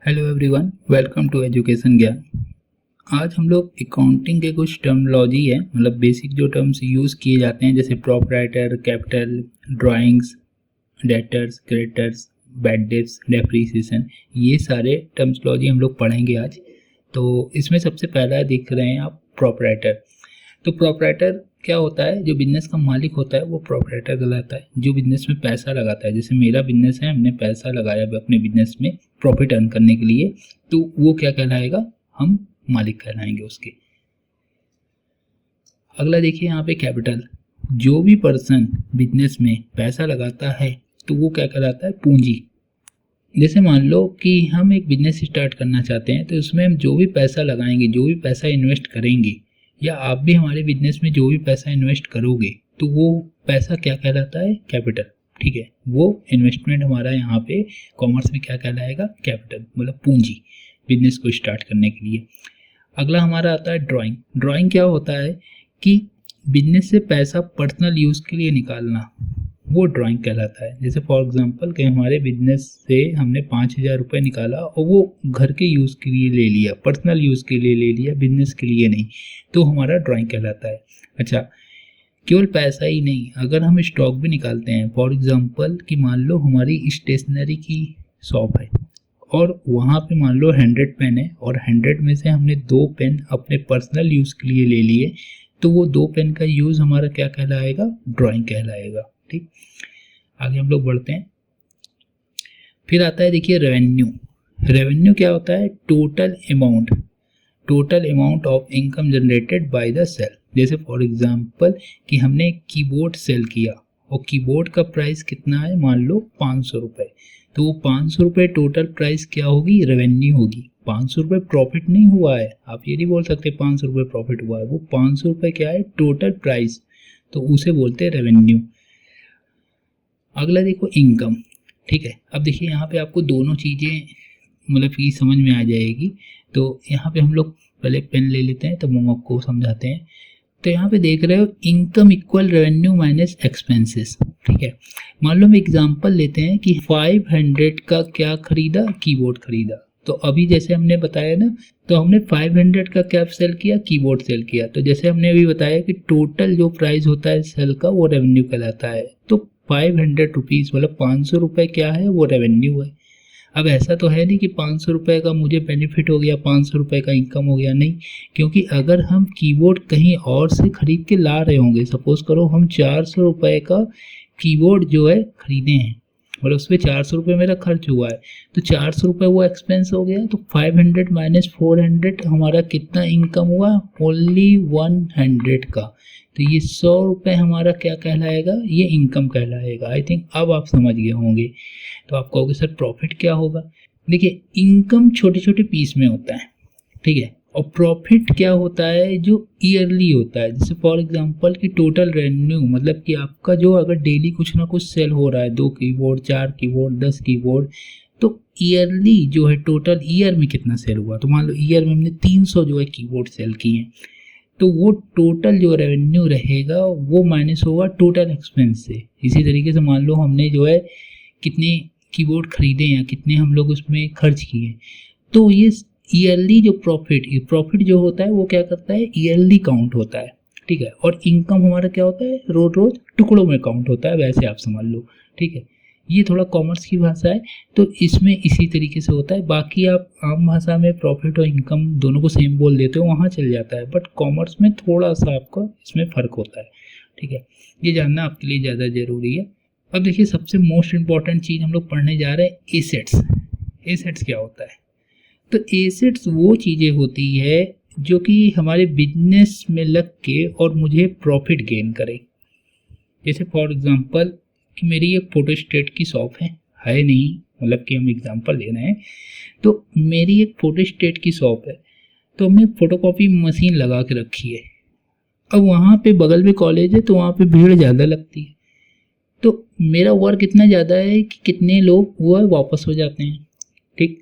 Hello everyone, welcome to education Gyan. आज हम लोग अकाउंटिंग के कुछ टर्मिनोलॉजी है, मतलब बेसिक जो टर्म्स यूज़ किए जाते हैं, जैसे proprietor, capital, drawings, debtors, creditors, bad debts, depreciation, ये सारे टर्मिनोलॉजी हम लोग पढ़ेंगे आज। तो इसमें सबसे पहला देख रहे हैं आप प्रोपराइटर। तो प्रोपराइटर क्या होता है? जो बिजनेस का मालिक होता है वो प्रोपराइटर कहलाता है। जो बिजनेस में पैसा लगाता है, जैसे मेरा बिजनेस है, हमने पैसा लगाया अपने बिजनेस में प्रॉफिट अर्न करने के लिए, तो वो क्या कहलाएगा? हम मालिक कहलाएंगे उसके। अगला देखिए यहाँ पे कैपिटल। जो भी पर्सन बिजनेस में पैसा लगाता है तो वो क्या कहलाता है? पूंजी। जैसे मान लो कि हम एक बिजनेस स्टार्ट करना चाहते हैं, तो उसमें हम जो भी पैसा लगाएंगे, जो भी पैसा इन्वेस्ट करेंगे, या आप भी हमारे बिजनेस में जो भी पैसा इन्वेस्ट करोगे, तो वो पैसा क्या कहलाता है? कैपिटल। ठीक है, वो इन्वेस्टमेंट हमारा यहाँ पे कॉमर्स में क्या कहलाएगा? कैपिटल, मतलब पूंजी, बिजनेस को स्टार्ट करने के लिए। अगला हमारा आता है ड्राइंग। ड्राइंग क्या होता है कि बिजनेस से पैसा पर्सनल यूज़ के लिए निकालना, वो ड्राइंग कहलाता है। जैसे फॉर एग्जांपल कि हमारे बिजनेस से हमने 5,000 रुपये निकाला और वो घर के यूज़ के लिए ले लिया, पर्सनल यूज़ के लिए ले लिया, बिजनेस के लिए नहीं, तो हमारा ड्राइंग कहलाता है। अच्छा, केवल पैसा ही नहीं, अगर हम स्टॉक भी निकालते हैं, फॉर एग्जांपल कि मान लो हमारी स्टेशनरी की शॉप है और वहाँ पे मान लो 100 पेन है और 100 में से हमने 2 पेन अपने पर्सनल यूज़ के लिए ले लिए, तो वो 2 पेन का यूज़ हमारा क्या कहलाएगा? ड्राइंग कहलाएगा। ठीक, आगे हम लोग बढ़ते हैं। फिर आता है देखिए रेवेन्यू। रेवेन्यू क्या होता है? Total amount of income generated by the sale. जैसे फॉर एग्जांपल कि हमने एक कीबोर्ड सेल किया और कीबोर्ड का प्राइस कितना है? मान लो 500 रुपये, तो वो 500 रुपये टोटल प्राइस क्या होगी? रेवेन्यू होगी। 500 रुपये प्रॉफिट नहीं हुआ है, आप ये नहीं बोल सकते 500 रुपये प्रॉफिट हुआ है, वो 500 रुपये क्या है? टोटल प्राइस, तो उसे बोलते हैं रेवेन्यू। अगला देखो इनकम। ठीक है, अब देखिए यहाँ पे आपको दोनों चीज़ें मतलब कि समझ में आ जाएगी। तो यहाँ पे हम लोग पहले पेन ले लेते हैं, तब हम आपको समझाते हैं। तो यहाँ पे देख रहे हो income equal revenue minus expenses. ठीक है, मान लो हम एग्जांपल लेते हैं कि 500 का क्या खरीदा? कीबोर्ड खरीदा। तो अभी जैसे हमने बताया ना, तो हमने 500 का क्या सेल किया? कीबोर्ड सेल किया। तो जैसे हमने अभी बताया कि टोटल जो प्राइस होता है सेल का, वो रेवेन्यू कहलाता है। तो 500 रुपीज़ मतलब 500 रुपये क्या है? वो रेवेन्यू है। अब ऐसा तो है नहीं कि 500 रुपये का मुझे बेनिफिट हो गया, 500 रुपये का इनकम हो गया, नहीं। क्योंकि अगर हम कीबोर्ड कहीं और से खरीद के ला रहे होंगे, सपोज करो हम 400 रुपये का कीबोर्ड जो है खरीदे हैं, मतलब उस पर 400 रुपये मेरा खर्च हुआ है, तो 400 रुपये वो एक्सपेंस हो गया। तो 500 माइनस 400 हमारा कितना इनकम हुआ? ओनली 100 का। तो ये 100 रुपये हमारा क्या कहलाएगा? ये इनकम कहलाएगा। आई थिंक अब आप समझ गए होंगे। तो आप कहोगे सर प्रॉफिट क्या होगा? देखिए, इनकम छोटे छोटे पीस में होता है, ठीक है, और प्रॉफिट क्या होता है? जो ईयरली होता है। जैसे फॉर एग्जांपल कि टोटल रेवेन्यू, मतलब कि आपका जो अगर डेली कुछ ना कुछ सेल हो रहा है, 2 कीबोर्ड, 4 कीबोर्ड, 10 कीबोर्ड, तो ईयरली जो है टोटल ईयर में कितना सेल हुआ। तो मान लो ईयर में हमने 300 जो है कीबोर्ड सेल किए हैं, तो वो टोटल जो रेवेन्यू रहेगा वो माइनस होगा टोटल एक्सपेंस से। इसी तरीके से मान लो हमने जो है कितने कीबोर्ड खरीदे या कितने हम लोग उसमें खर्च किए, तो ये ईयरली जो प्रॉफिट जो होता है वो क्या करता है? ईयरली काउंट होता है। ठीक है, और इनकम हमारा क्या होता है? रोज रोज टुकड़ों में काउंट होता है, वैसे आप समझ लो। ठीक है, ये थोड़ा कॉमर्स की भाषा है, तो इसमें इसी तरीके से होता है। बाकी आप आम भाषा में प्रॉफिट और इनकम दोनों को सेम बोल देते हो, वहाँ चल जाता है, बट कॉमर्स में थोड़ा सा आपका इसमें फ़र्क होता है। ठीक है, ये जानना आपके लिए ज़्यादा ज़रूरी है। अब देखिए सबसे मोस्ट इम्पॉर्टेंट चीज़ हम लोग पढ़ने जा रहे हैं, एसेट्स। एसेट्स क्या होता है? तो एसेट्स वो चीज़ें होती है जो कि हमारे बिजनेस में लग के और मुझे प्रॉफिट गेन करे। जैसे फॉर एग्जांपल कि मेरी एक फोटोस्टेट की शॉप है नहीं, मतलब कि हम एग्जांपल ले रहे हैं, तो मेरी एक फोटोस्टेट की शॉप है, तो हमने फोटोकॉपी मशीन लगा के रखी है। अब वहाँ पे बगल में कॉलेज है, तो वहाँ पे भीड़ ज़्यादा लगती है, तो मेरा वर्क इतना ज़्यादा है कि कितने लोग वो वापस हो जाते हैं। ठीक,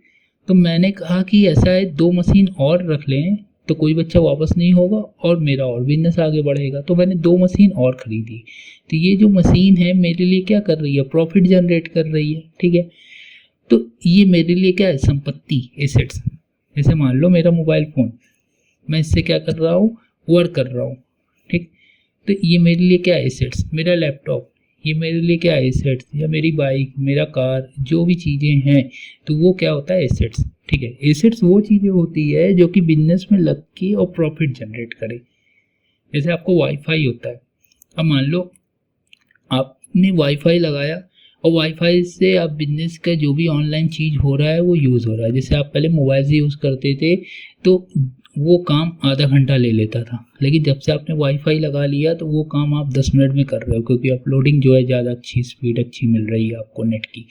तो मैंने कहा कि ऐसा है 2 मशीन और रख लें, तो कोई बच्चा वापस नहीं होगा और मेरा और बिजनेस आगे बढ़ेगा। तो मैंने 2 मशीन और ख़रीदी। तो ये जो मशीन है मेरे लिए क्या कर रही है? प्रॉफिट जनरेट कर रही है। ठीक है, तो ये मेरे लिए क्या है, संपत्ति, एसेट्स। जैसे मान लो मेरा मोबाइल फ़ोन, मैं इससे क्या कर रहा हूँ, वर्क कर रहा हूँ, ठीक। तो ये मेरे लिए क्या है, एसेट्स। मेरा लैपटॉप, ये मेरे लिए क्या है, एसेट्स। या मेरी बाइक, मेरा कार, जो भी चीज़ें हैं तो वो क्या होता है, एसेट्स, ठीक है। एसेट्स वो चीज़ें होती है जो कि बिजनेस में लग के और प्रॉफिट जनरेट करे। जैसे आपको वाईफाई होता है, अब मान लो आपने वाईफाई लगाया और वाईफाई से आप बिजनेस का जो भी ऑनलाइन चीज़ हो रहा है वो यूज़ हो रहा है। जैसे आप पहले मोबाइल से यूज़ करते थे तो वो काम आधा घंटा ले लेता था, लेकिन जब से आपने वाईफाई लगा लिया तो वो काम आप 10 मिनट में कर रहे हो, क्योंकि अपलोडिंग जो है ज़्यादा अच्छी, स्पीड अच्छी मिल रही है आपको नेट की।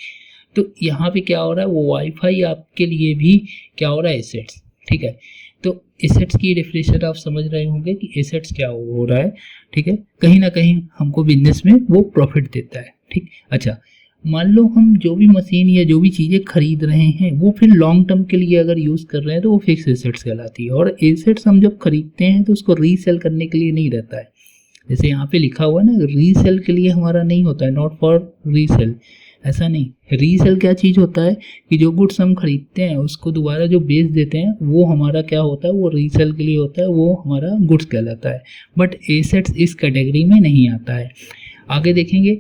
तो यहाँ पे क्या हो रहा है, वो वाईफाई आपके लिए भी क्या हो रहा है, एसेट्स, ठीक है। तो एसेट्स की डेफिनेशन आप समझ रहे होंगे कि एसेट्स क्या हो रहा है, ठीक है। कहीं ना कहीं हमको बिजनेस में वो प्रॉफिट देता है, ठीक। अच्छा, मान लो हम जो भी मशीन या जो भी चीज़ें खरीद रहे हैं वो फिर लॉन्ग टर्म के लिए अगर यूज़ कर रहे हैं तो वो फिक्स एसेट्स कहलाती है। और एसेट्स हम जब खरीदते हैं तो उसको रीसेल करने के लिए नहीं रहता है। जैसे यहाँ पे लिखा हुआ है ना, रीसेल के लिए हमारा नहीं होता है, नॉट फॉर रीसेल, ऐसा नहीं। रीसेल क्या चीज़ होता है कि जो गुड्स हम खरीदते हैं उसको दोबारा जो बेच देते हैं वो हमारा क्या होता है, वो रीसेल के लिए होता है, वो हमारा गुड्स कहलाता है। बट एसेट्स इस कैटेगरी में नहीं आता है। आगे देखेंगे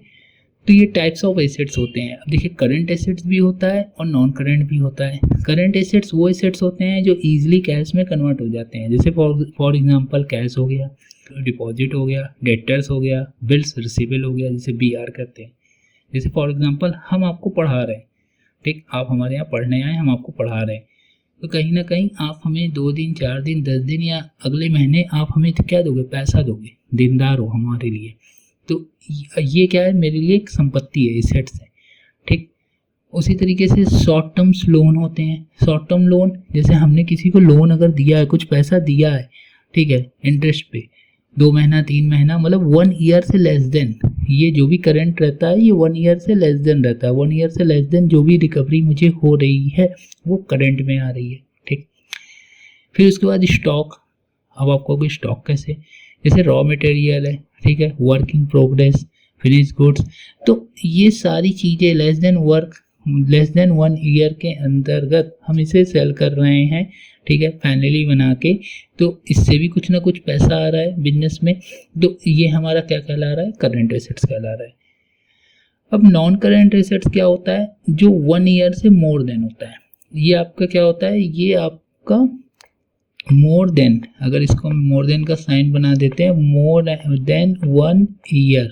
तो ये टाइप्स ऑफ एसेट्स होते हैं। अब देखिए, करंट एसेट्स भी होता है और नॉन करंट भी होता है। करंट एसेट्स वो एसेट्स होते हैं जो ईजिली कैश में कन्वर्ट हो जाते हैं। जैसे फॉर एग्जांपल कैश हो गया, डिपॉजिट हो गया, डेटर्स हो गया, बिल्स रिसीवेबल हो गया, जिसे BR करते हैं। जैसे फॉर एग्जांपल हम आपको पढ़ा रहे हैं, ठीक, आप हमारे यहाँ पढ़ने आए, हम आपको पढ़ा रहे हैं, तो कहीं ना कहीं आप हमें 2 दिन, 4 दिन, 10 दिन या अगले महीने आप हमें क्या दोगे, पैसा दोगे, देनदार हो हमारे लिए। तो ये क्या है, मेरे लिए एक संपत्ति है, एसेट्स है, ठीक। उसी तरीके से शॉर्ट टर्म्स लोन होते हैं। शॉर्ट टर्म लोन, जैसे हमने किसी को लोन अगर दिया है, कुछ पैसा दिया है, ठीक है, इंटरेस्ट पे, 2 महीना, 3 महीना, मतलब 1 ईयर से लेस देन, ये जो भी करंट रहता है ये 1 ईयर से लेस देन रहता है। 1 ईयर से लेस देन जो भी रिकवरी मुझे हो रही है वो करंट में आ रही है, ठीक। फिर उसके बाद स्टॉक। अब आपको कोई स्टॉक कैसे, जैसे रॉ मटेरियल है, ठीक है, work in progress, finish goods, तो ये सारी चीज़ें लेस देन 1 ईयर के अंतर्गत हम इसे सेल कर रहे हैं, ठीक है, फाइनली बना के। तो इससे भी कुछ ना कुछ पैसा आ रहा है बिजनेस में, तो ये हमारा क्या कहला रहा है, करंट एसेट्स कहला रहा है। अब नॉन करंट एसेट्स क्या होता है, जो 1 ईयर से मोर देन होता है। ये आपका क्या होता है, ये आपका मोर देन, अगर इसको हम मोर देन का साइन बना देते हैं, मोर देन 1 ईयर,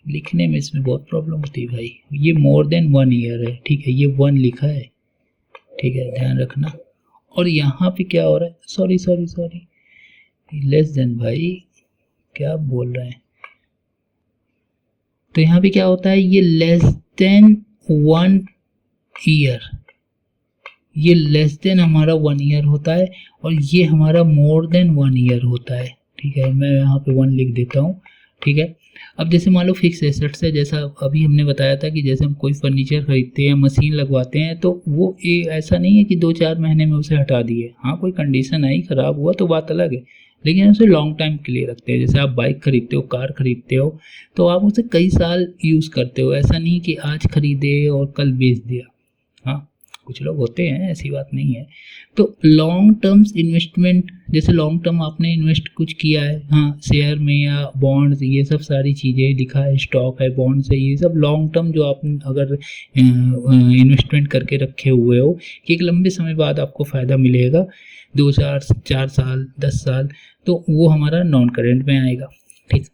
लिखने में इसमें बहुत प्रॉब्लम होती है भाई। ये मोर देन 1 ईयर है, ठीक है, ये 1 लिखा है, ठीक है, ध्यान रखना। और यहाँ पे क्या हो रहा है, सॉरी, लेस देन, भाई क्या बोल रहे हैं। तो यहाँ पे क्या होता है, ये लेस देन 1 ईयर, ये लेस देन हमारा 1 ईयर होता है, और ये हमारा मोर देन 1 ईयर होता है, ठीक है। मैं यहाँ पे 1 लिख देता हूँ, ठीक है। अब जैसे मान लो फिक्स एसेट्स है, जैसा अभी हमने बताया था कि जैसे हम कोई फर्नीचर खरीदते हैं, मशीन लगवाते हैं, तो वो ऐसा नहीं है कि 2-4 महीने में उसे हटा दिए। हाँ, कोई कंडीशन आई, ख़राब हुआ तो बात अलग है, लेकिन उसे लॉन्ग टाइम के लिए रखते हैं। जैसे आप बाइक खरीदते हो, कार खरीदते हो, तो आप उसे कई साल यूज़ करते हो। ऐसा नहीं कि आज खरीदे और कल बेच दिया। हाँ, कुछ लोग होते हैं, ऐसी बात नहीं है। तो लॉन्ग टर्म्स इन्वेस्टमेंट, जैसे लॉन्ग टर्म आपने इन्वेस्ट कुछ किया है, हाँ, शेयर में या बॉन्ड्स, ये सब सारी चीज़ें लिखा है, स्टॉक है, बॉन्ड्स है, ये सब लॉन्ग टर्म जो आप अगर इन्वेस्टमेंट करके रखे हुए हो कि एक लंबे समय बाद आपको फ़ायदा मिलेगा, 2-4 साल, 10 साल, तो वो हमारा नॉन करेंट में आएगा, ठीक।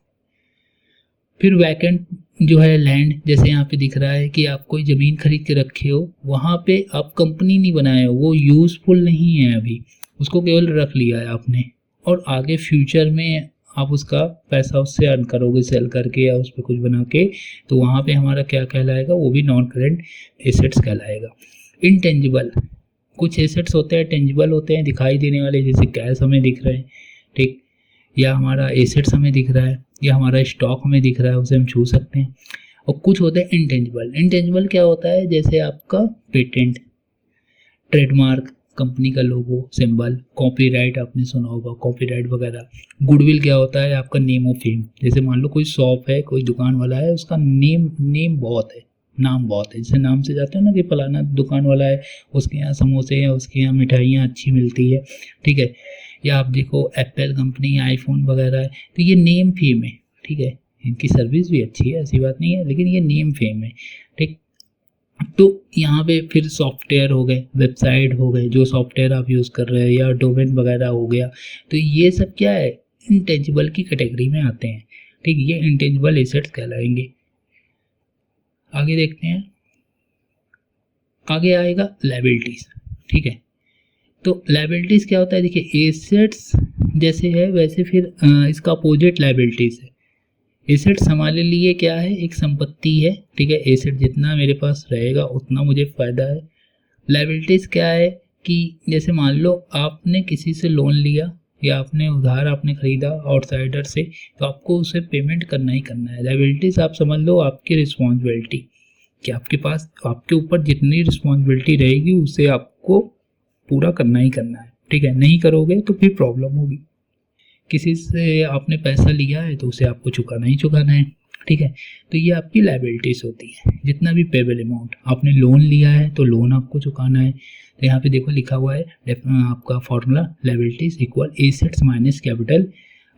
फिर वैकेंट जो है लैंड, जैसे यहाँ पे दिख रहा है कि आप कोई ज़मीन खरीद के रखे हो, वहाँ पे आप कंपनी नहीं बनाए हो, वो यूज़फुल नहीं है अभी, उसको केवल रख लिया है आपने, और आगे फ्यूचर में आप उसका पैसा उससे अर्न करोगे सेल करके या उस पर कुछ बना के, तो वहाँ पे हमारा क्या कहलाएगा, वो भी नॉन करेंट एसेट्स कहलाएगा। इनटेंजिबल, कुछ एसेट्स होते हैं टेंजिबल होते हैं, दिखाई देने वाले, जैसे कैश हमें दिख रहे हैं, ठीक, या हमारा एसेट्स हमें दिख रहा है, या हमारा स्टॉक हमें दिख रहा है, उसे हम छू सकते हैं। और कुछ होते हैं इनटेंजिबल। इनटेंजिबल क्या होता है, जैसे आपका पेटेंट, ट्रेडमार्क, कंपनी का लोगो, सिंबल, कॉपीराइट, आपने सुना होगा कॉपीराइट वगैरह। गुडविल क्या होता है, आपका नेम ऑफ फेम, जैसे मान लो कोई शॉप है, कोई दुकान वाला है, उसका नेम बहुत है, नाम बहुत है, जैसे नाम से जाते हैं ना कि फलाना दुकान वाला है, उसके यहाँ समोसे हैं, उसके यहाँ मिठाइयाँ अच्छी मिलती है, ठीक है। या आप देखो एप्पल कंपनी, आईफोन वगैरह है, तो ये नेम फेम है, ठीक है। इनकी सर्विस भी अच्छी है, ऐसी बात नहीं है, लेकिन ये नेम फेम है, ठीक। तो यहाँ पे फिर सॉफ्टवेयर हो गए, वेबसाइट हो गए, जो सॉफ्टवेयर आप यूज़ कर रहे हैं, या डोमेन वगैरह हो गया, तो ये सब क्या है, इंटेंजिबल की कैटेगरी में आते हैं, ठीक। ये इंटेंजिबल एसेट्स कहलाएंगे। आगे देखते हैं, आगे आएगा लायबिलिटीज, ठीक है। तो लायबिलिटीज क्या होता है, देखिए एसेट्स जैसे है वैसे फिर इसका अपोजिट लायबिलिटीज है। एसेट्स हमारे लिए क्या है, एक संपत्ति है, ठीक है। एसेट जितना मेरे पास रहेगा उतना मुझे फ़ायदा है। लायबिलिटीज़ क्या है कि जैसे मान लो आपने किसी से लोन लिया या आपने उधार आपने ख़रीदा आउटसाइडर से, तो आपको उसे पेमेंट करना ही करना है। लायबिलिटीज़ आप समझ लो आपकी रिस्पॉन्सिबिलिटी, कि आपके पास आपके ऊपर जितनी रिस्पॉन्सिबिलिटी रहेगी उसे आपको पूरा करना ही करना है, ठीक है। नहीं करोगे तो फिर प्रॉब्लम होगी। किसी से आपने पैसा लिया है तो उसे आपको चुकाना ही चुकाना है, ठीक है। तो ये आपकी लायबिलिटीज़ होती है। जितना भी पेबल अमाउंट, आपने लोन लिया है तो लोन आपको चुकाना है। तो यहाँ पे देखो लिखा हुआ है आपका formula, liabilities equal assets minus capital.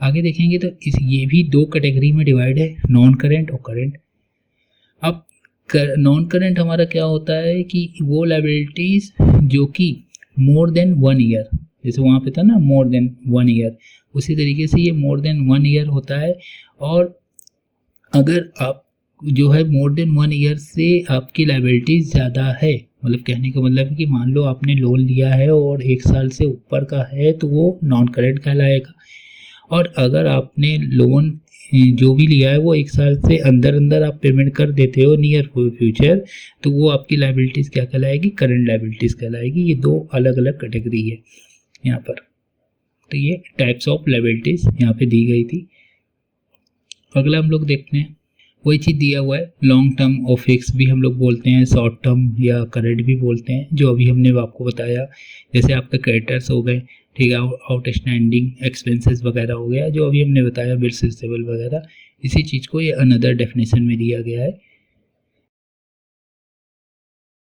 आगे देखेंगे तो ये भी दो कैटेगरी में डिवाइड है, नॉन करेंट और करेंट। अब नॉन करेंट हमारा क्या होता है कि वो लायबिलिटीज़ जो कि मोर देन 1 ईयर, जैसे वहाँ पे था ना मोर देन 1 ईयर, उसी तरीके से ये मोर देन 1 ईयर होता है। और अगर आप जो है मोर देन 1 ईयर से आपकी लायबिलिटीज़ ज़्यादा है, मतलब कहने का मतलब है कि मान लो आपने लोन लिया है और 1 साल से ऊपर का है तो वो नॉन करेंट कहलाएगा। और अगर आपने लोन जो भी लिया है वो 1 साल से अंदर अंदर आप पेमेंट कर देते हो नियर फ्यूचर, तो वो आपकी लायबिलिटीज़ क्या कहलाएगी, करंट लायबिलिटीज़ कहलाएगी। ये दो अलग अलग कैटेगरी है यहाँ पर। तो ये टाइप्स ऑफ लायबिलिटीज़ यहाँ पे दी गई थी। अगला हम लोग देखते हैं, वही चीज़ दिया हुआ है, लॉन्ग टर्म और फिक्स भी हम लोग बोलते हैं, शॉर्ट टर्म या करेंट भी बोलते हैं, जो अभी हमने आपको बताया। जैसे आपके क्रेडिटर्स हो गए, ठीक है, आउटस्टैंडिंग एक्सपेंसेस वगैरह हो गया, जो अभी हमने बताया, बिल्स रिसीवेबल वगैरह। इसी चीज़ को ये अनदर डेफिनेशन में दिया गया है।